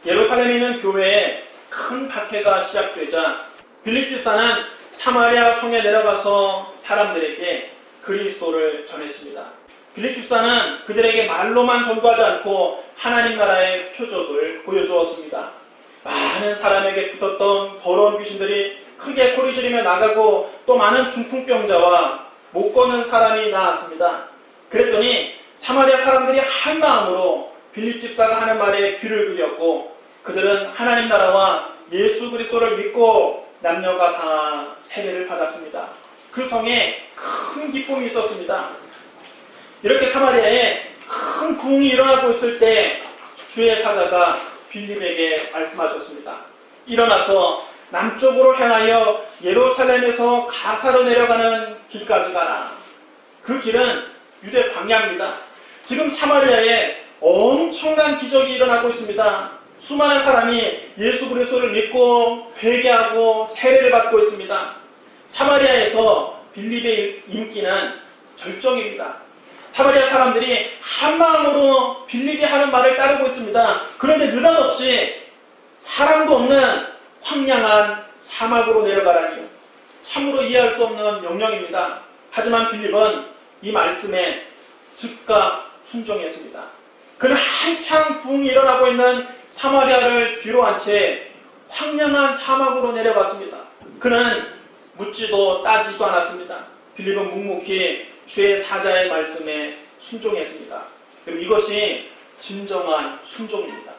예루살렘에 있는 교회에 큰 박해가 시작되자 빌립 집사는 사마리아 성에 내려가서 사람들에게 그리스도를 전했습니다. 빌립 집사는 그들에게 말로만 전도하지 않고 하나님 나라의 표적을 보여주었습니다. 많은 사람에게 붙었던 더러운 귀신들이 크게 소리 지르며 나가고 또 많은 중풍병자와 못 걷는 사람이 나왔습니다. 그랬더니 사마리아 사람들이 한 마음으로 빌립 집사가 하는 말에 귀를 기울였고 그들은 하나님 나라와 예수 그리스도를 믿고 남녀가 다 세례를 받았습니다. 그 성에 큰 기쁨이 있었습니다. 이렇게 사마리아에 큰 부흥이 일어나고 있을 때 주의 사자가 빌립에게 말씀하셨습니다. 일어나서 남쪽으로 향하여 예루살렘에서 가사로 내려가는 길까지 가라. 그 길은 유대 광야입니다. 지금 사마리아에 엄청난 기적이 일어나고 있습니다. 수많은 사람이 예수 그리스도를 믿고 회개하고 세례를 받고 있습니다. 사마리아에서 빌립의 인기는 절정입니다. 사마리아 사람들이 한마음으로 빌립이 하는 말을 따르고 있습니다. 그런데 느닷없이 사람도 없는 황량한 사막으로 내려가라니요. 참으로 이해할 수 없는 명령입니다. 하지만 빌립은 이 말씀에 즉각 순종했습니다. 그는 한창 부흥이 일어나고 있는 사마리아를 뒤로 한 채 황량한 사막으로 내려갔습니다. 그는 묻지도 따지지도 않았습니다. 빌립은 묵묵히 주의 사자의 말씀에 순종했습니다. 그럼 이것이 진정한 순종입니다.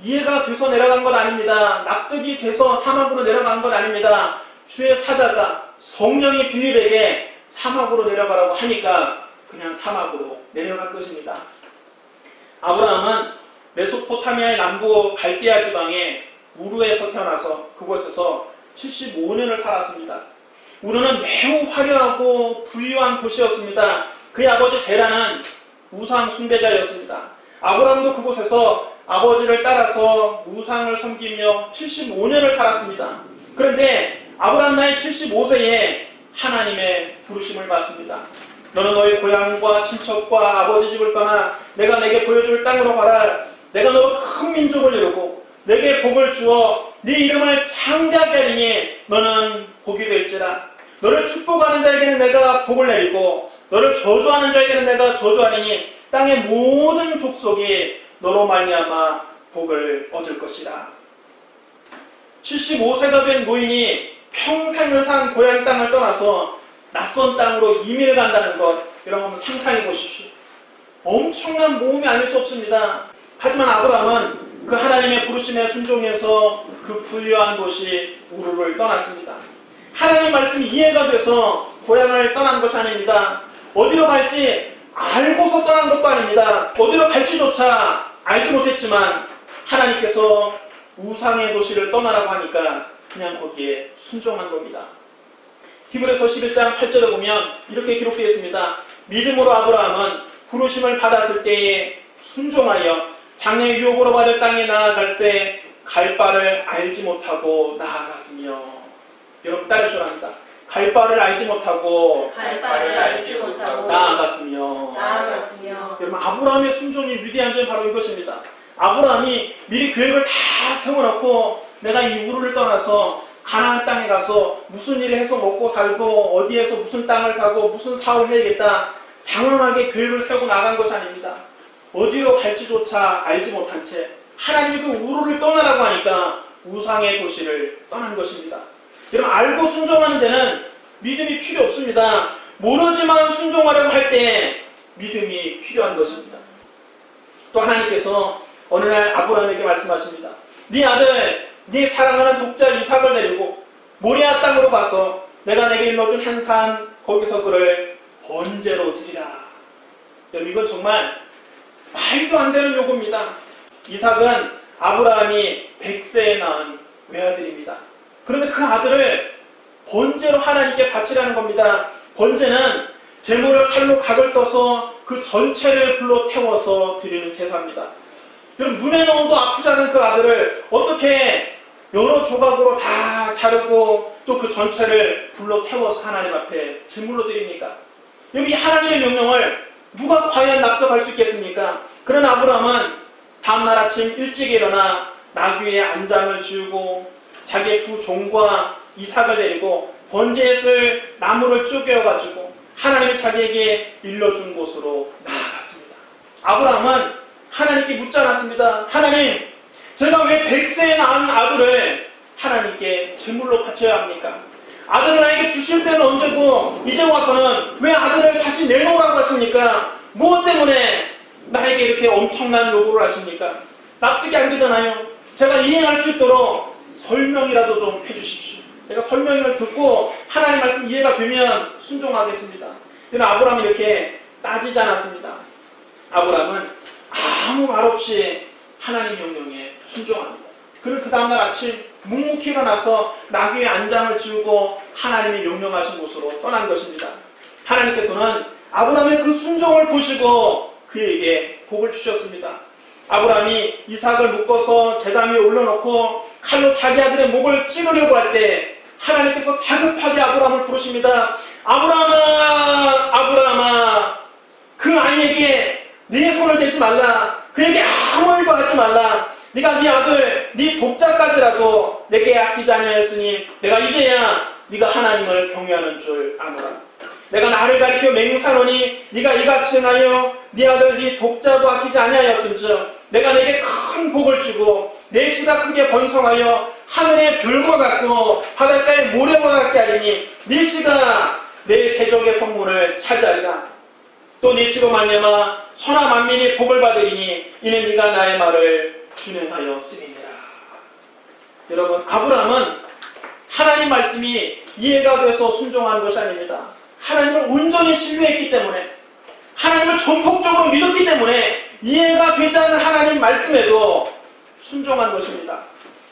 이해가 돼서 내려간 것 아닙니다. 납득이 돼서 사막으로 내려간 것 아닙니다. 주의 사자가 성령이 빌립에게 사막으로 내려가라고 하니까 그냥 사막으로 내려간 것입니다. 아브라함은 메소포타미아의 남부 갈대아 지방의 우르에서 태어나서 그곳에서 75년을 살았습니다. 우르는 매우 화려하고 부유한 곳이었습니다. 그의 아버지 데라는 우상 숭배자였습니다. 아브라함도 그곳에서 아버지를 따라서 우상을 섬기며 75년을 살았습니다. 그런데 아브라함 나이 75세에 하나님의 부르심을 받습니다. 너는 너희 고향과 친척과 아버지 집을 떠나 내가 내게 보여줄 땅으로 가라. 내가 너로 큰 민족을 이루고 내게 복을 주어 네 이름을 창대하게 하리니 너는 복이 될지라. 너를 축복하는 자에게는 내가 복을 내리고 너를 저주하는 자에게는 내가 저주하리니 땅의 모든 족속이 너로 말미암아 복을 얻을 것이라. 75세가 된 노인이 평생을 산 고향 땅을 떠나서 낯선 땅으로 이민을 간다는 것, 이런 거 한번 상상해 보십시오. 엄청난 모험이 아닐 수 없습니다. 하지만 아브라함은 그 하나님의 부르심에 순종해서 그 부유한 곳이 우르를 떠났습니다. 하나님 말씀이 이해가 돼서 고향을 떠난 것이 아닙니다. 어디로 갈지 알고서 떠난 것도 아닙니다. 어디로 갈지조차 알지 못했지만 하나님께서 우상의 도시를 떠나라고 하니까 그냥 거기에 순종한 겁니다. 히브리서 11장 8절에 보면 이렇게 기록되어 있습니다. 믿음으로 아브라함은 부르심을 받았을 때에 순종하여 장래의 유업으로 받을 땅에 나아갈새 갈 바를 알지 못하고 나아갔으며. 여러분 따르셔야 합니다. 갈 바를 알지 못하고 나아갔으며. 여러분 아브라함의 순종이 위대한 점이 바로 이것입니다. 아브라함이 미리 계획을 다 세워놓고 내가 이 우르를 떠나서 가나안 땅에 가서 무슨 일을 해서 먹고 살고 어디에서 무슨 땅을 사고 무슨 사업을 해야겠다 장황하게 계획을 세우고 나간 것이 아닙니다. 어디로 갈지조차 알지 못한 채 하나님이 그 우르를 떠나라고 하니까 우상의 도시를 떠난 것입니다. 여러분 알고 순종하는 데는 믿음이 필요 없습니다. 모르지만 순종하려고 할 때 믿음이 필요한 것입니다. 또 하나님께서 어느 날 아브라함에게 말씀하십니다. 네 아들 네 사랑하는 독자 이삭을 데리고 모리아 땅으로 가서 내가 내게 일러준 한 산 거기서 그를 번제로 드리라. 여러분 이건 정말 말도 안 되는 요구입니다. 이삭은 아브라함이 100세에 낳은 외아들입니다. 그런데 그 아들을 번제로 하나님께 바치라는 겁니다. 번제는 제물을 칼로 각을 떠서 그 전체를 불로 태워서 드리는 제사입니다. 여러분 눈에 넣어도 아프지 않은 그 아들을 어떻게 여러 조각으로 다 자르고 또 그 전체를 불로 태워서 하나님 앞에 제물로 드립니까? 여기 하나님의 명령을 누가 과연 납득할 수 있겠습니까? 그런 아브라함은 다음날 아침 일찍 일어나 나귀의 안장을 지우고 자기의 두 종과 이삭을 데리고 번제했을 나무를 쪼개어가지고 하나님이 자기에게 일러준 곳으로 나아갔습니다. 아브라함은 하나님께 묻지 않았습니다. 하나님, 제가 왜 100세에 낳은 아들을 하나님께 제물로 바쳐야 합니까? 아들을 나에게 주실 때는 언제고 이제 와서는 왜 아들을 다시 내놓으라고 하십니까? 무엇 때문에 나에게 이렇게 엄청난 요구를 하십니까? 납득이 안 되잖아요. 제가 이해할 수 있도록 설명이라도 좀 해주십시오. 내가 설명을 듣고 하나님 말씀 이해가 되면 순종하겠습니다. 그러나 아브라함이 이렇게 따지지 않았습니다. 아브라함은 아무 말 없이 하나님 명령에 순종합니다. 그는 그 다음날 아침 묵묵히 일어나서 나귀의 안장을 지우고 하나님이 명령하신 곳으로 떠난 것입니다. 하나님께서는 아브라함의 그 순종을 보시고 그에게 복을 주셨습니다. 아브라함이 이삭을 묶어서 제단 위에 올려놓고 칼로 자기 아들의 목을 찌르려고 할 때 하나님께서 다급하게 아브라함을 부르십니다. 아브라함아, 아브라함아, 그 아이에게 네 손을 대지 말라. 그에게 아무 일도 하지 말라. 네가 네 아들, 네 독자까지라도 내게 아끼지 아니하였으니 내가 이제야 네가 하나님을 경외하는 줄 아노라. 내가 나를 가리켜 맹세하노니 네가 이같이 행하여 네 아들 네 독자도 아끼지 아니하였은즉 내가 내게 큰 복을 주고 내 씨가 크게 번성하여 하늘의 별과 같고 바닷가의 모래와 같게 하리니 네 씨가 내 대적의 성문을 차지하리라. 또 네 씨로 말미암아 천하 만민이 복을 받으리니 이는 네가 나의 말을 준행하여 쓰리니라. 여러분, 아브라함은 하나님 말씀이 이해가 돼서 순종한 것이 아닙니다. 하나님을 온전히 신뢰했기 때문에, 하나님을 전폭적으로 믿었기 때문에 이해가 되지 않는 하나님 말씀에도 순종한 것입니다.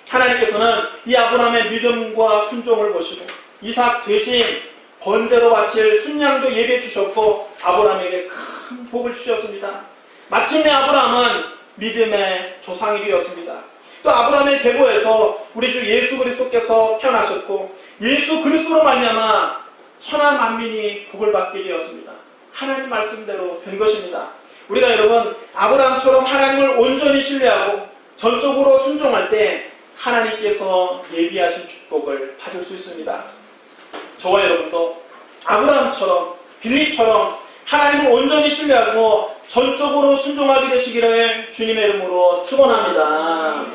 하나님께서는 이 아브라함의 믿음과 순종을 보시고 이삭 대신 번제로 바칠 순양도 예배해 주셨고 아브라함에게 큰 복을 주셨습니다. 마침내 아브라함은 믿음의 조상이 되었습니다. 또 아브라함의 계보에서 우리 주 예수 그리스도께서 태어나셨고 예수 그리스도로 말미암아 천하 만민이 복을 받게 되었습니다. 하나님 말씀대로 된 것입니다. 우리가 여러분 아브라함처럼 하나님을 온전히 신뢰하고 전적으로 순종할 때 하나님께서 예비하신 축복을 받을 수 있습니다. 저와 여러분도 아브라함처럼 빌립처럼 하나님을 온전히 신뢰하고 전적으로 순종하게 되시기를 주님의 이름으로 축원합니다.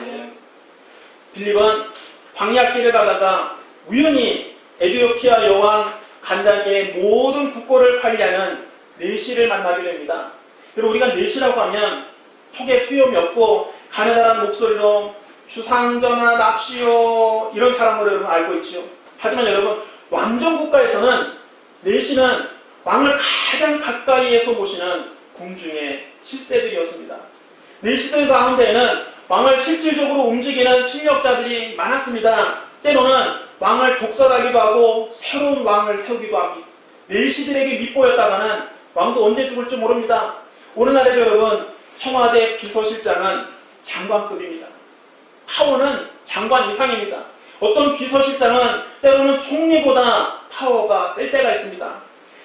빌립은 광야길을 가다가 우연히 에티오피아 여왕 간다게의 모든 국고를 관리하는 내시를 만나게 됩니다. 그리고 우리가 내시라고 하면 턱에 수염이 없고 가느다란 목소리로 주상전하 납시오 이런 사람으로 여러분 알고 있죠. 하지만 여러분 왕정국가에서는 내시는 왕을 가장 가까이에서 보시는 궁중의 실세들이었습니다. 내시들 가운데에는 왕을 실질적으로 움직이는 실력자들이 많았습니다. 때로는 왕을 독살하기도 하고 새로운 왕을 세우기도 합니다. 내시들에게 밑보였다가는 왕도 언제 죽을지 모릅니다. 오늘날에도 여러분 청와대 비서실장은 장관급입니다. 파워는 장관 이상입니다. 어떤 비서실장은 때로는 총리보다 파워가 셀 때가 있습니다.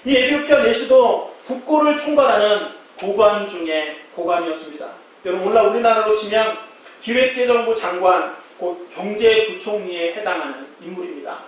이 에티오피아 내시도 국고를 총괄하는 고관 중에 고관이었습니다. 여러분 오늘날 우리나라로 치면 기획재정부 장관, 곧 경제부총리에 해당하는 인물입니다.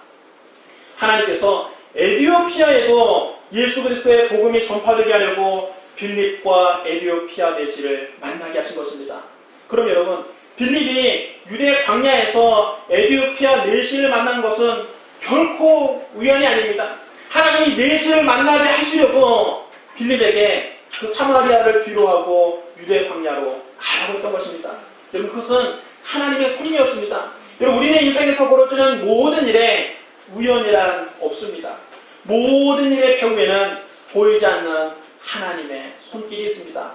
하나님께서 에티오피아에도 예수 그리스도의 복음이 전파되게 하려고 빌립과 에티오피아 내시를 만나게 하신 것입니다. 그럼 여러분 빌립이 유대 광야에서 에티오피아 내시를 만난 것은 결코 우연이 아닙니다. 하나님이 내시를 만나게 하시려고 빌립에게 그 사마리아를 뒤로하고 유대 광야로 가라고 했던 것입니다. 여러분 그것은 하나님의 섭리였습니다. 여러분 우리의 인생에서 벌어지는 모든 일에 우연이란 없습니다. 모든 일의 배후에는 보이지 않는 하나님의 손길이 있습니다.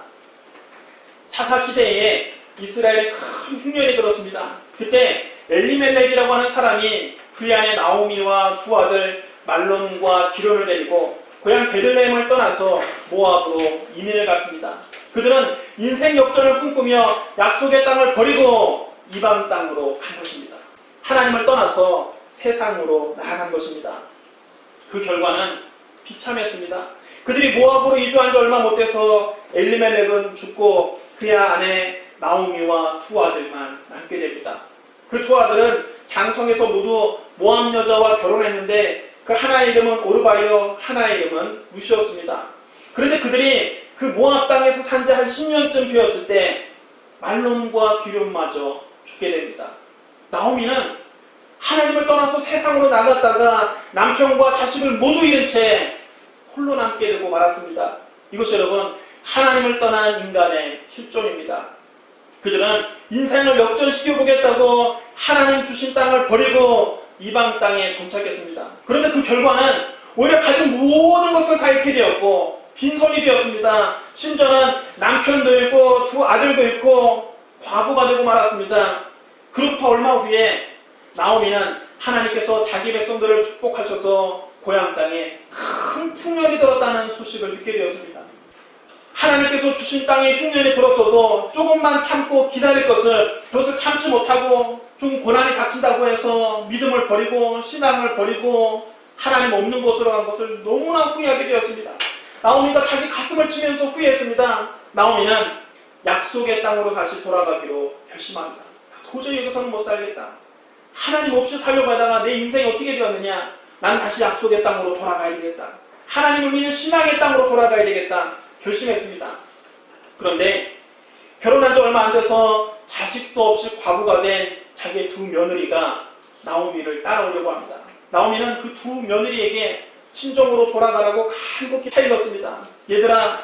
사사시대에 이스라엘에 큰 흉년이 들었습니다. 그때 엘리멜렉이라고 하는 사람이 그의 아내 나오미와 두 아들 말론과 기론을 데리고 고향 베들레헴을 떠나서 모압으로 이민을 갔습니다. 그들은 인생 역전을 꿈꾸며 약속의 땅을 버리고 이방 땅으로 간 것입니다. 하나님을 떠나서 세상으로 나아간 것입니다. 그 결과는 비참했습니다. 그들이 모압으로 이주한 지 얼마 못 돼서 엘리멜렉은 죽고 그의 아내 나오미와 두 아들만 남게 됩니다. 그 두 아들은 장성에서 모두 모압 여자와 결혼했는데 그 하나의 이름은 오르바이어, 하나의 이름은 루시였습니다. 그런데 그들이 그 모압 땅에서 산 지 한 10년쯤 되었을 때 말론과 기럨마저 죽게 됩니다. 나오미는 하나님을 떠나서 세상으로 나갔다가 남편과 자식을 모두 잃은 채 홀로 남게 되고 말았습니다. 이것이 여러분 하나님을 떠난 인간의 실존입니다. 그들은 인생을 역전시켜 보겠다고 하나님 주신 땅을 버리고 이방 땅에 정착했습니다. 그런데 그 결과는 오히려 가진 모든 것을 다 잃게 되었고 빈손이 되었습니다. 심지어는 남편도 잃고 두 아들도 잃고 과부가 되고 말았습니다. 그로부터 얼마 후에 나오미는 하나님께서 자기 백성들을 축복하셔서 고향 땅에 큰 풍년이 들었다는 소식을 듣게 되었습니다. 하나님께서 주신 땅에 흉년이 들었어도 조금만 참고 기다릴 것을 그것을 참지 못하고 좀 고난이 닥친다고 해서 믿음을 버리고 신앙을 버리고 하나님 없는 곳으로 간 것을 너무나 후회하게 되었습니다. 나오미가 자기 가슴을 치면서 후회했습니다. 나오미는 약속의 땅으로 다시 돌아가기로 결심합니다. 도저히 여기서는 못 살겠다. 하나님 없이 살려고 하다가 내 인생이 어떻게 되었느냐. 난 다시 약속의 땅으로 돌아가야 되겠다. 하나님을 믿는 신앙의 땅으로 돌아가야 되겠다. 결심했습니다. 그런데 결혼한 지 얼마 안 돼서 자식도 없이 과부가 된 자기의 두 며느리가 나오미를 따라오려고 합니다. 나오미는 그 두 며느리에게 친정으로 돌아가라고 간곡히 타일렀습니다. 얘들아,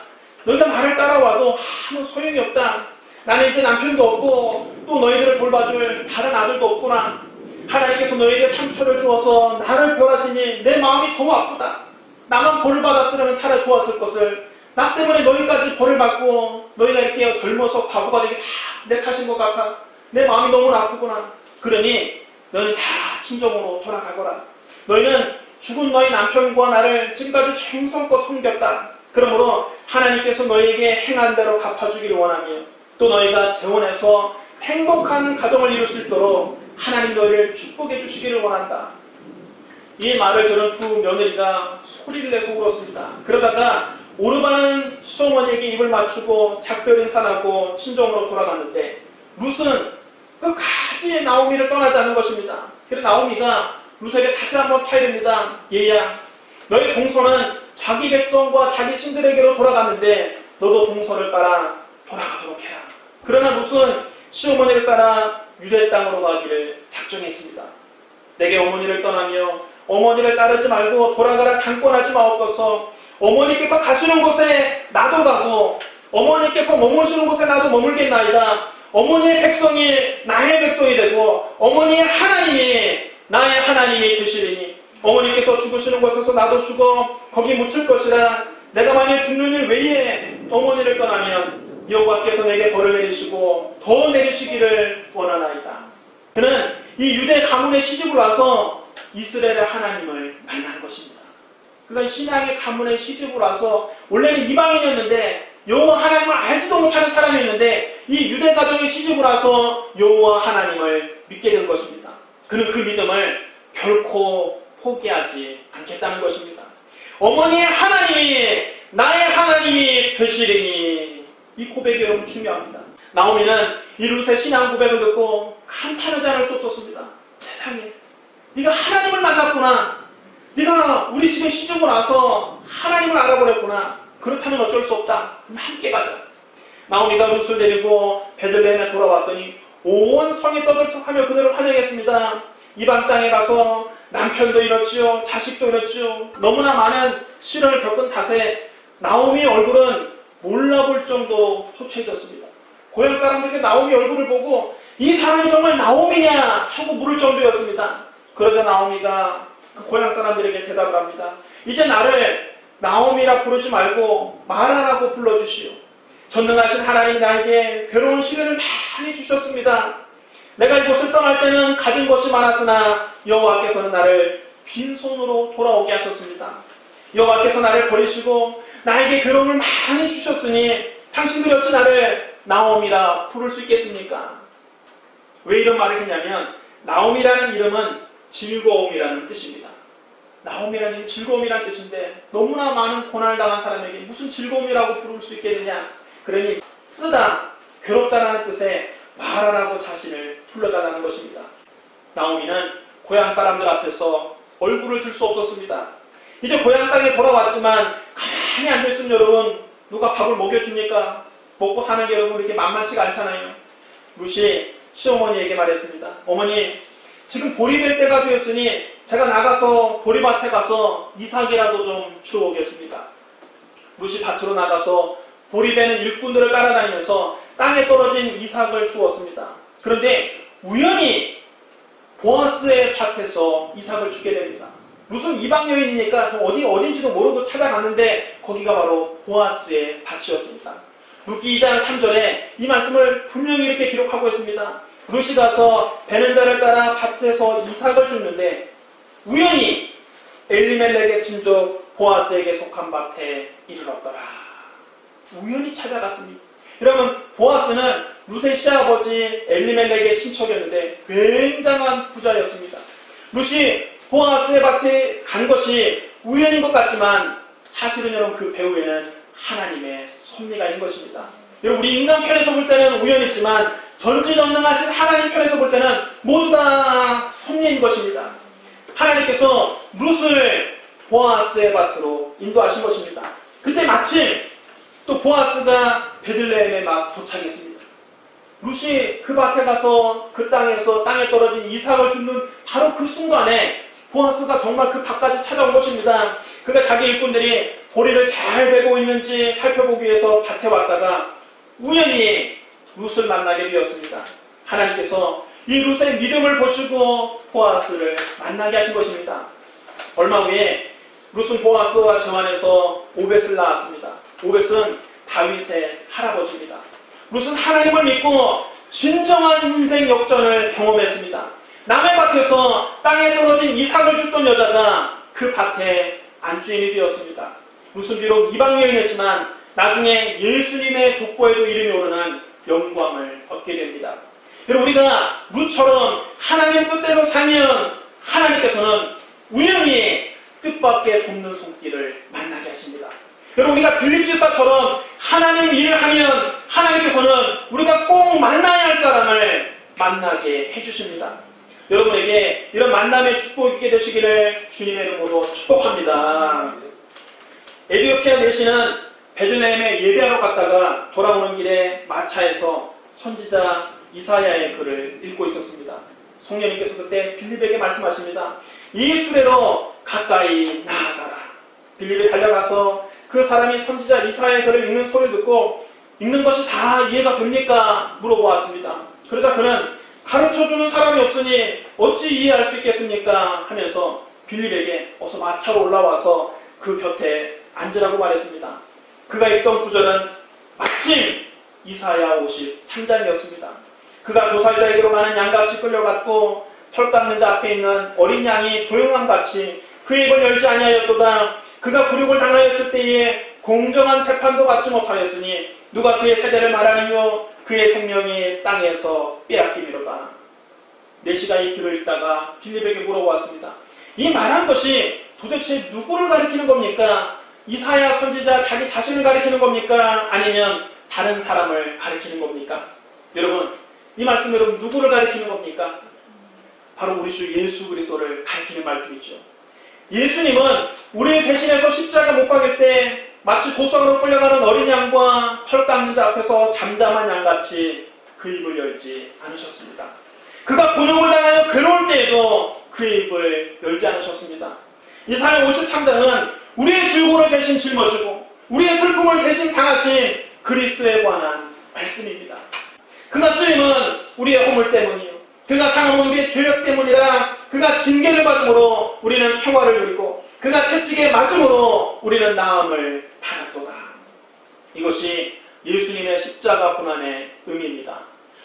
너희가 나를 따라와도 아무 소용이 없다. 나는 이제 남편도 없고 또 너희들을 돌봐줄 다른 아들도 없구나. 하나님께서 너희에게 상처를 주어서 나를 벌하시니 내 마음이 너무 아프다. 나만 벌을 받았으면 차라리 좋았을 것을 나 때문에 너희까지 벌을 받고 너희가 이렇게 젊어서 과부가 되게 다 내 탓인 것 같아. 내 마음이 너무 아프구나. 그러니 너희는 다 친정으로 돌아가거라. 너희는 죽은 너희 남편과 나를 지금까지 정성껏 섬겼다. 그러므로 하나님께서 너희에게 행한 대로 갚아주기를 원하며 또 너희가 재혼해서 행복한 가정을 이룰 수 있도록 하나님 너희를 축복해 주시기를 원한다. 이 말을 들은 두 며느리가 소리를 내서 울었습니다. 그러다가 오르바는 시어머니에게 입을 맞추고 작별 인사하고 친정으로 돌아갔는데 룻은 끝까지 나오미를 떠나지 않는 것입니다. 그래서 나오미가 룻에게 다시 한번 타이릅니다. 얘야, 너의 동서는 자기 백성과 자기 친들에게로 돌아갔는데 너도 동서를 따라 돌아가도록 해라. 그러나 룻은 시어머니를 따라 유대 땅으로 가기를 작정했습니다. 내게 어머니를 떠나며 어머니를 따르지 말고 돌아가라 강권하지 마옵소서. 어머니께서 가시는 곳에 나도 가고 어머니께서 머무시는 곳에 나도 머물겠나이다. 어머니의 백성이 나의 백성이 되고 어머니의 하나님이 나의 하나님이 되시리니 어머니께서 죽으시는 곳에서 나도 죽어 거기 묻힐 것이라. 내가 만일 죽는 일 외에 어머니를 떠나면 여호와께서 내게 벌을 내리시고 더 내리시기를 원하나이다. 그는 이 유대 가문의 시집을 와서 이스라엘의 하나님을 만난 것입니다. 그러니까 신앙의 가문의 시집을 와서 원래는 이방인이었는데 여호와 하나님을 알지도 못하는 사람이었는데 이 유대 가정의 시집을 와서 여호와 하나님을 믿게 된 것입니다. 그는 그 믿음을 결코 포기하지 않겠다는 것입니다. 어머니의 하나님이 나의 하나님이 되시리니 이 고백이 여러분 중요합니다. 나오미는 이 룻의 신앙 고백을 듣고 감탄하지 않을 수 없었습니다. 세상에, 네가 하나님을 만났구나. 네가 우리 집에 시집을 와서 하나님을 알아보냈구나. 그렇다면 어쩔 수 없다. 그럼 함께 가자. 나오미가 룻을 데리고 베들레헴에 돌아왔더니 온 성이 떠들썩하며 그들을 환영했습니다. 이방 땅에 가서 남편도 잃었지요. 자식도 잃었지요. 너무나 많은 시련을 겪은 탓에 나오미의 얼굴은 몰라볼 정도로 초췌해졌습니다. 고향 사람들에게 나오미 얼굴을 보고 이 사람이 정말 나오미냐 하고 물을 정도였습니다. 그러자 나오미가 그 고향 사람들에게 대답을 합니다. 이제 나를 나오미라 부르지 말고 마라라고 불러주시오. 전능하신 하나님이 나에게 괴로운 시련을 많이 주셨습니다. 내가 이곳을 떠날 때는 가진 것이 많았으나 여호와께서는 나를 빈손으로 돌아오게 하셨습니다. 여호와께서 나를 버리시고 나에게 괴로움을 많이 주셨으니 당신들이 어찌 나를 나오미라 부를 수 있겠습니까? 왜 이런 말을 했냐면 나오미라는 이름은 즐거움이라는 뜻입니다. 나오미라는 이름은 즐거움이라는 뜻인데 너무나 많은 고난을 당한 사람에게 무슨 즐거움이라고 부를 수 있겠느냐? 그러니 쓰다 괴롭다라는 뜻의 말하라고 자신을 불러달라는 것입니다. 나오미는 고향 사람들 앞에서 얼굴을 들 수 없었습니다. 이제 고향 땅에 돌아왔지만 가만히 앉아있으면 여러분 누가 밥을 먹여줍니까? 먹고 사는 게 여러분 이렇게 만만치가 않잖아요. 룻이 시어머니에게 말했습니다. 어머니, 지금 보리될 때가 되었으니 제가 나가서 보리밭에 가서 이삭이라도 좀 주워오겠습니다. 룻이 밭으로 나가서 보리배는 일꾼들을 따라다니면서 땅에 떨어진 이삭을 주웠습니다. 그런데 우연히 보아스의 밭에서 이삭을 주게 됩니다. 룻은 이방 여인이니까 어딘지도 모르고 찾아갔는데 거기가 바로 보아스의 밭이었습니다. 룻기 2장 3절에 이 말씀을 분명히 이렇게 기록하고 있습니다. 룻이 가서 베는 자를 따라 밭에서 이삭을 줍는데 우연히 엘리멜렉의 친족 보아스에게 속한 밭에 이르렀더라. 우연히 찾아갔습니다. 여러분, 보아스는 룻의 시아버지 엘리멜렉의 친척이었는데 굉장한 부자였습니다. 룻이 보아스의 밭에 간 것이 우연인 것 같지만 사실은 여러분 그 배후에는 하나님의 섭리가 있는 것입니다. 여러분, 우리 인간 편에서 볼 때는 우연이지만 전지전능하신 하나님 편에서 볼 때는 모두 다 섭리인 것입니다. 하나님께서 룻을 보아스의 밭으로 인도하신 것입니다. 그때 마침 또 보아스가 베들레헴에 막 도착했습니다. 룻이 그 밭에 가서 그 땅에서 땅에 떨어진 이삭을 줍는 바로 그 순간에 보아스가 정말 그 밭까지 찾아온 것입니다. 그가 자기 일꾼들이 보리를 잘 베고 있는지 살펴보기 위해서 밭에 왔다가 우연히 룻을 만나게 되었습니다. 하나님께서 이 룻의 믿음을 보시고 보아스를 만나게 하신 것입니다. 얼마 후에 룻은 보아스와 정안에서 오벳을 낳았습니다. 오벳은 다윗의 할아버지입니다. 룻은 하나님을 믿고 진정한 인생 역전을 경험했습니다. 남의 밭에서 땅에 떨어진 이삭을 줍던 여자가 그 밭의 안주인이 되었습니다. 룻은 비록 이방 여인이었지만 나중에 예수님의 족보에도 이름이 오르는 영광을 얻게 됩니다. 여러분, 우리가 룻처럼 하나님 뜻대로 살면 하나님께서는 우연히 뜻밖의 돕는 손길을 만나게 하십니다. 여러분, 우리가 빌립지사처럼 하나님 일을 하면 하나님께서는 우리가 꼭 만나야 할 사람을 만나게 해주십니다. 여러분에게 이런 만남의 축복이 있게 되시기를 주님의 이름으로 축복합니다. 에디오피아 내시는 베들레헴에 예배하러 갔다가 돌아오는 길에 마차에서 선지자 이사야의 글을 읽고 있었습니다. 성령님께서 그때 빌립에게 말씀하십니다. 이 수레로 가까이 나아가라. 빌립이 달려가서 그 사람이 선지자 이사야의 글을 읽는 소리를 듣고 읽는 것이 다 이해가 됩니까? 물어보았습니다. 그러자 그는 가르쳐주는 사람이 없으니 어찌 이해할 수 있겠습니까? 하면서 빌립에게 어서 마차로 올라와서 그 곁에 앉으라고 말했습니다. 그가 읽던 구절은 마침 이사야 53장이었습니다. 그가 도살자에게로 가는 양같이 끌려갔고 털 깎는 자 앞에 있는 어린 양이 조용함같이 그 입을 열지 아니하였도다. 그가 굴욕을 당하였을 때에 공정한 재판도 받지 못하였으니 누가 그의 세대를 말하느뇨? 그의 생명이 땅에서 빼앗김이로다. 내시가 이 글을 읽다가 빌립에게 물어보았습니다. 이 말한 것이 도대체 누구를 가리키는 겁니까? 이사야 선지자 자기 자신을 가리키는 겁니까? 아니면 다른 사람을 가리키는 겁니까? 여러분, 이 말씀 여러분 누구를 가리키는 겁니까? 바로 우리 주 예수 그리스도를 가리키는 말씀이죠. 예수님은 우리를 대신해서 십자가 못 박을 때 마치 도성으로 끌려가는 어린 양과 털 깎는 자 앞에서 잠잠한 양같이 그 입을 열지 않으셨습니다. 그가 곤욕을 당하여 괴로울 때에도 그 입을 열지 않으셨습니다. 이사야 53장은 우리의 즐거움을 대신 짊어지고 우리의 슬픔을 대신 당하신 그리스도에 관한 말씀입니다. 그가 찔림은 우리의 허물 때문이요, 그가 상함은 우리의 죄악 때문이라. 그가 징계를 받음으로 우리는 평화를 누리고 그가 채찍에 맞음으로 우리는 나음을 받았도다. 이것이 예수님의 십자가 고난의 의미입니다.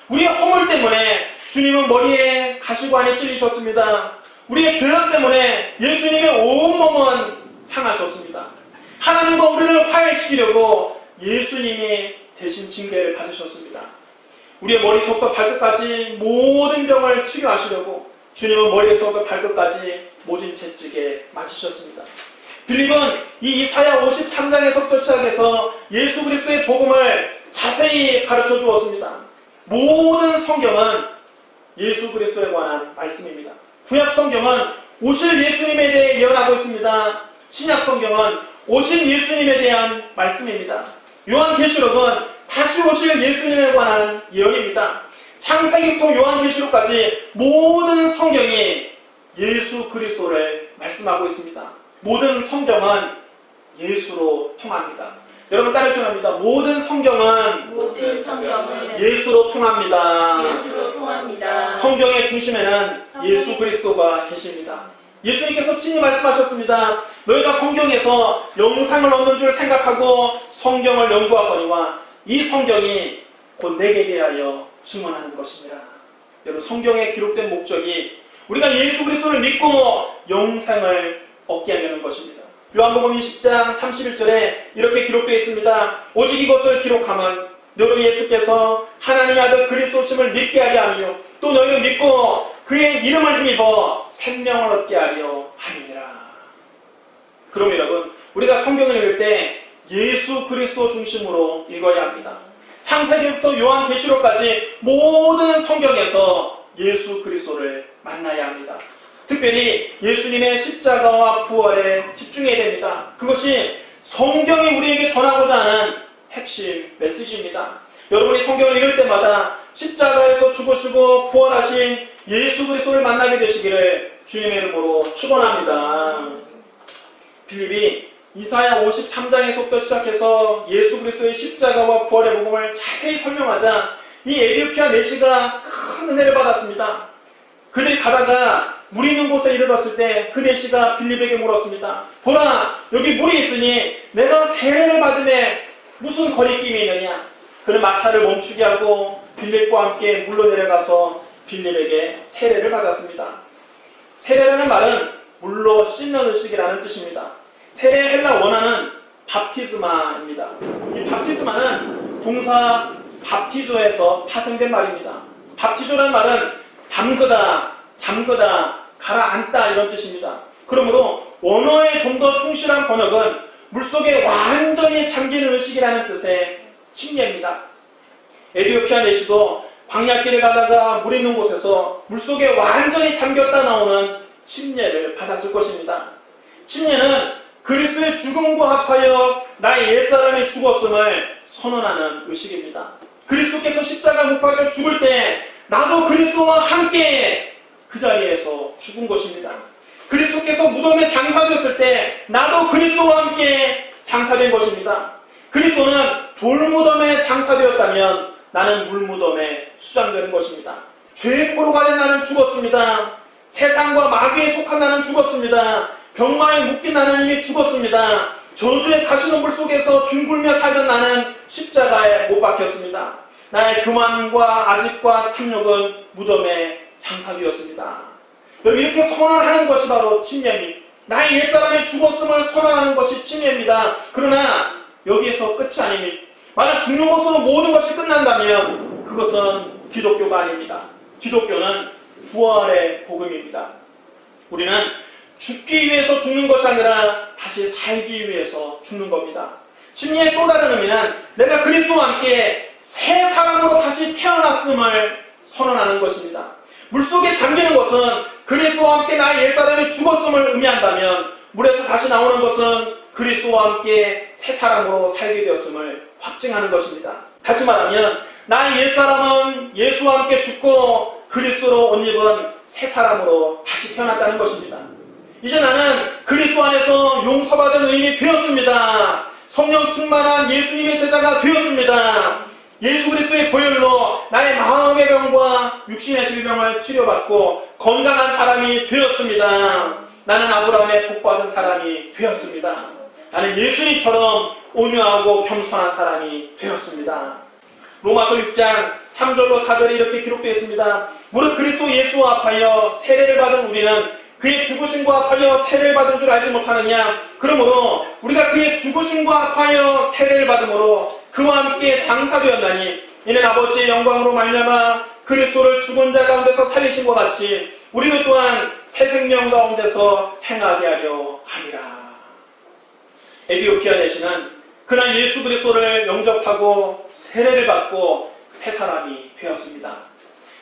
우리의 허물 때문에 주님은 머리에 가시관이 찔리셨습니다. 우리의 죄악 때문에 예수님의 온몸은 상하셨습니다. 하나님과 우리를 화해시키려고 예수님이 대신 징계를 받으셨습니다. 우리의 머리부터 발끝까지 모든 병을 치료하시려고 주님은 머리에서부터 발끝까지 모진 채찍에 맞으셨습니다. 빌립은 이 이사야 53장에서부터 시작해서 예수 그리스도의 복음을 자세히 가르쳐 주었습니다. 모든 성경은 예수 그리스도에 관한 말씀입니다. 구약 성경은 오실 예수님에 대해 예언하고 있습니다. 신약 성경은 오신 예수님에 대한 말씀입니다. 요한계시록은 다시 오실 예수님에 관한 예언입니다. 창세기부터 요한계시록까지 모든 성경이 예수 그리스도를 말씀하고 있습니다. 모든 성경은 예수로 통합니다. 여러분 따라주셔야 합니다. 모든 성경은 예수로 통합니다. 성경의 중심에는 예수 그리스도가 계십니다. 예수님께서 친히 말씀하셨습니다. 너희가 성경에서 영상을 얻는 줄 생각하고 성경을 연구하거니와 이 성경이 곧 내게 대하여 증언하는 것이니라. 여러분 성경에 기록된 목적이 우리가 예수 그리스도를 믿고 영생을 얻게 하려는 것입니다. 요한복음 20장 31절에 이렇게 기록되어 있습니다. 오직 이것을 기록하면 너희 예수께서 하나님의 아들 그리스도심을 믿게 하려 하며 또 너희를 믿고 그의 이름을 힘입어 생명을 얻게 하려 함이니라. 그럼 여러분 우리가 성경을 읽을 때 예수 그리스도 중심으로 읽어야 합니다. 창세기부터 요한계시록까지 모든 성경에서 예수 그리스도를 만나야 합니다. 특별히 예수님의 십자가와 부활에 집중해야 됩니다. 그것이 성경이 우리에게 전하고자 하는 핵심 메시지입니다. 여러분이 성경을 읽을 때마다 십자가에서 죽으시고 부활하신 예수 그리스도를 만나게 되시기를 주님의 이름으로 축원합니다. 빌립이 이사야 53장에서부터 시작해서 예수 그리스도의 십자가와 부활의 복음을 자세히 설명하자 이 에티오피아 내시가 큰 은혜를 받았습니다. 그들이 가다가 물이 있는 곳에 이르렀을 때 그 내시가 빌립에게 물었습니다. 보라, 여기 물이 있으니 내가 세례를 받음에 무슨 거리낌이 있느냐? 그는 마차를 멈추게 하고 빌립과 함께 물로 내려가서 빌립에게 세례를 받았습니다. 세례라는 말은 물로 씻는 의식이라는 뜻입니다. 세례의 헬라 원어는 밥티스마입니다. 이 밥티스마는 동사 밥티조에서 파생된 말입니다. 밥티조라는 말은 담그다, 잠그다, 가라앉다 이런 뜻입니다. 그러므로 원어에 좀 더 충실한 번역은 물속에 완전히 잠기는 의식이라는 뜻의 침례입니다. 에티오피아 내시도 광야길을 가다가 물 있는 곳에서 물속에 완전히 잠겼다 나오는 침례를 받았을 것입니다. 침례는 그리스도의 죽음과 합하여 나의 옛사람이 죽었음을 선언하는 의식입니다. 그리스도께서 십자가 못 박혀 죽을 때 나도 그리스도와 함께 그 자리에서 죽은 것입니다. 그리스도께서 무덤에 장사되었을 때 나도 그리스도와 함께 장사된 것입니다. 그리스도는 돌무덤에 장사되었다면 나는 물무덤에 수장되는 것입니다. 죄의 포로가 된 나는 죽었습니다. 세상과 마귀에 속한 나는 죽었습니다. 병마에 묶인 나는 이미 죽었습니다. 저주의 가시덤불 속에서 뒹굴며 살던 나는 십자가에 못 박혔습니다. 나의 교만과 아집과 탐욕은 무덤에 장사되었습니다. 여러분 이렇게 선언하는 것이 바로 침례입니다. 나의 옛사람이 죽었음을 선언하는 것이 침례입니다. 그러나 여기에서 끝이 아닙니다. 만약 죽는 것으로 모든 것이 끝난다면 그것은 기독교가 아닙니다. 기독교는 부활의 복음입니다. 우리는 죽기 위해서 죽는 것이 아니라 다시 살기 위해서 죽는 겁니다. 침례의 또 다른 의미는 내가 그리스도와 함께 새 사람으로 다시 태어났음을 선언하는 것입니다. 물속에 잠기는 것은 그리스도와 함께 나의 옛사람이 죽었음을 의미한다면 물에서 다시 나오는 것은 그리스도와 함께 새 사람으로 살게 되었음을 확증하는 것입니다. 다시 말하면 나의 옛사람은 예수와 함께 죽고 그리스도로 옷 입은 새 사람으로 다시 태어났다는 것입니다. 이제 나는 그리스도 안에서 용서받은 의인이 되었습니다. 성령 충만한 예수님의 제자가 되었습니다. 예수 그리스도의 보혈로 나의 마음의 병과 육신의 질병을 치료받고 건강한 사람이 되었습니다. 나는 아브라함의 복받은 사람이 되었습니다. 나는 예수님처럼 온유하고 겸손한 사람이 되었습니다. 로마서 6장 3절로 4절에 이렇게 기록되어 있습니다. 무릇 그리스도 예수와 합하여 세례를 받은 우리는 그의 죽으심과 합하여 세례를 받은 줄 알지 못하느냐? 그러므로 우리가 그의 죽으심과 합하여 세례를 받음으로 그와 함께 장사되었나니 이는 아버지의 영광으로 말미암아 그리스도를 죽은 자 가운데서 살리신 것 같이 우리도 또한 새 생명 가운데서 행하게 하려 함이라. 에티오피아 내시는 그날 예수 그리스도를 영접하고 세례를 받고 새 사람이 되었습니다.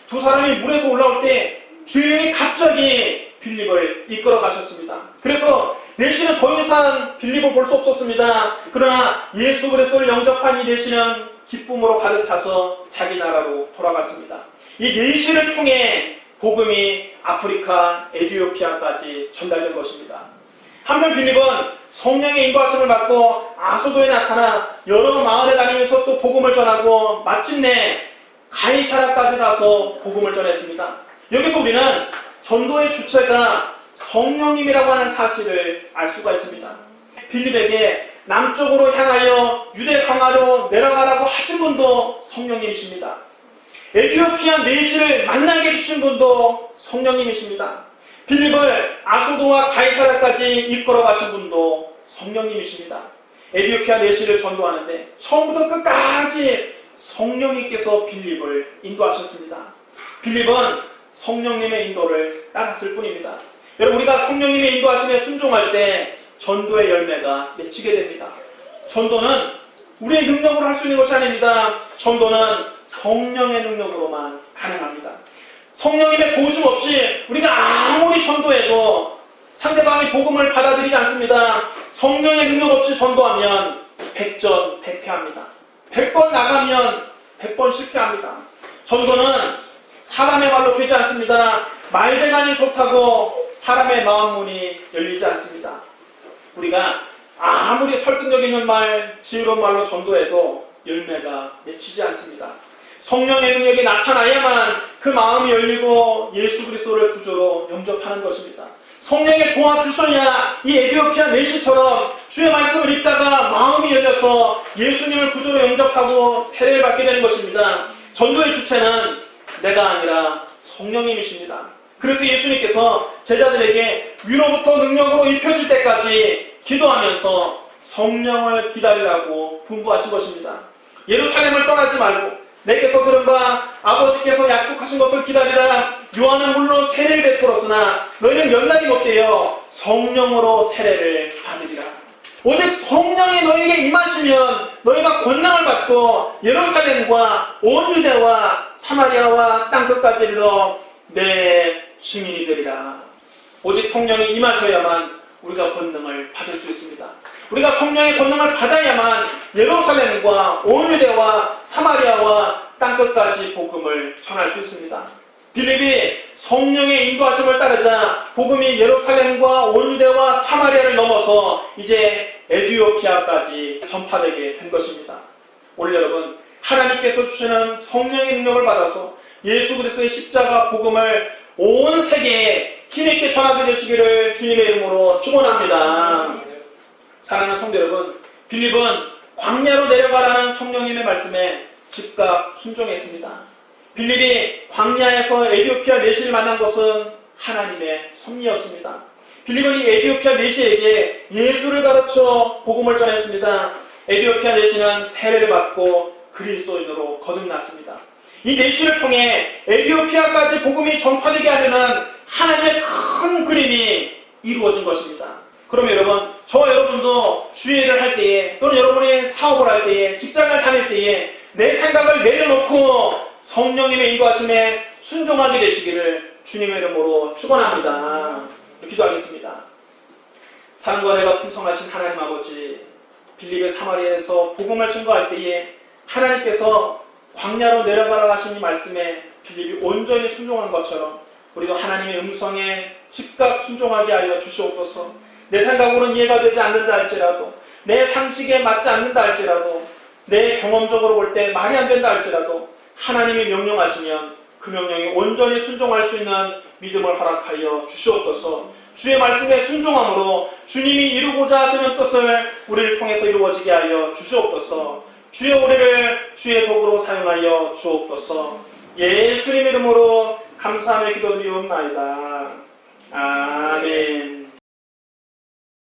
두 사람이 물에서 올라올 때 주인이 갑자기 빌립을 이끌어 가셨습니다. 그래서 내시는 더 이상 빌립을 볼 수 없었습니다. 그러나 예수 그리스도를 영접한 이 내시는 기쁨으로 가득 차서 자기 나라로 돌아갔습니다. 이 내시를 통해 복음이 아프리카, 에티오피아까지 전달된 것입니다. 한편 빌립은 성령의 인도하심을 받고 아소도에 나타나 여러 마을에 다니면서 또 복음을 전하고 마침내 가이사라까지 가서 복음을 전했습니다. 여기서 우리는 전도의 주체가 성령님이라고 하는 사실을 알 수가 있습니다. 빌립에게 남쪽으로 향하여 유대 강화로 내려가라고 하신 분도 성령님이십니다. 에티오피아 내시를 만나게 해주신 분도 성령님이십니다. 빌립을 아소도와 가이사라까지 이끌어 가신 분도 성령님이십니다. 에티오피아 내시를 전도하는데 처음부터 끝까지 성령님께서 빌립을 인도하셨습니다. 빌립은 성령님의 인도를 따랐을 뿐입니다. 여러분, 우리가 성령님의 인도하심에 순종할 때 전도의 열매가 맺히게 됩니다. 전도는 우리의 능력으로 할 수 있는 것이 아닙니다. 전도는 성령의 능력으로만 가능합니다. 성령님의 도우심 없이 우리가 아무리 전도해도 상대방이 복음을 받아들이지 않습니다. 성령의 능력 없이 전도하면 100전백패합니다. 100번 나가면 100번 실패합니다. 전도는 사람의 말로 되지 않습니다. 말재간이 좋다고 사람의 마음문이 열리지 않습니다. 우리가 아무리 설득력 있는 말, 지혜로운 말로 전도해도 열매가 맺히지 않습니다. 성령의 능력이 나타나야만 그 마음이 열리고 예수 그리스도를 구주로 영접하는 것입니다. 성령의 도와주셔야 이 에티오피아 내시처럼 주의 말씀을 읽다가 마음이 열려서 예수님을 구주로 영접하고 세례를 받게 되는 것입니다. 전도의 주체는 내가 아니라 성령님이십니다. 그래서 예수님께서 제자들에게 위로부터 능력으로 입혀질 때까지 기도하면서 성령을 기다리라고 분부하신 것입니다. 예루살렘을 떠나지 말고 내게서 들은 바 아버지께서 약속하신 것을 기다리라. 요한은 물론 세례를 베풀었으나 너희는 연락이 못되어 성령으로 세례를 받으리라. 오직 성령이 너희에게 임하시면 너희가 권능을 받고 예루살렘과 온 유대와 사마리아와 땅끝까지 이르러 내 증인이 되리라. 오직 성령이 임하셔야만 우리가 권능을 받을 수 있습니다. 우리가 성령의 권능을 받아야만 예루살렘과 온 유대와 사마리아와 땅끝까지 복음을 전할 수 있습니다. 빌립이 성령의 인도하심을 따르자 복음이 예루살렘과 온 유대와 사마리아를 넘어서 이제 에티오피아까지 전파되게 된 것입니다. 오늘 여러분, 하나님께서 주시는 성령의 능력을 받아서 예수 그리스도의 십자가 복음을 온 세계에 힘있게 전하되시기를 주님의 이름으로 축원합니다. 사랑하는 성도 여러분, 빌립은 광야로 내려가라는 성령님의 말씀에 즉각 순종했습니다. 빌립이 광야에서 에티오피아 내시를 만난 것은 하나님의 섭리였습니다. 빌립은 이 에티오피아 내시에게 예수를 가르쳐 복음을 전했습니다. 에티오피아 내시는 세례를 받고 그리스도인으로 거듭났습니다. 이 내시를 통해 에티오피아까지 복음이 전파되게 하려는 하나님의 큰 그림이 이루어진 것입니다. 그럼 여러분, 저와 여러분도 주일을 할 때에 또는 여러분이 사업을 할 때에 직장을 다닐 때에 내 생각을 내려놓고 성령님의 인도하심에 순종하게 되시기를 주님의 이름으로 축원합니다. 기도하겠습니다. 사랑과 은혜가 풍성하신 하나님 아버지, 빌립의 사마리아에서 복음을 증거할 때에 하나님께서 광야로 내려가라 하신 이 말씀에 빌립이 온전히 순종한 것처럼 우리도 하나님의 음성에 즉각 순종하게 하여 주시옵소서. 내 생각으로는 이해가 되지 않는다 할지라도, 내 상식에 맞지 않는다 할지라도, 내 경험적으로 볼 때 말이 안 된다 할지라도 하나님이 명령하시면 그 명령에 온전히 순종할 수 있는 믿음을 허락하여 주시옵소서. 주의 말씀에 순종함으로 주님이 이루고자 하시는 뜻을 우리를 통해서 이루어지게 하여 주시옵소서. 주의 우리를 주의 도구로 사용하여 주옵소서. 예수님 이름으로 감사하며 기도드리옵나이다. 아멘.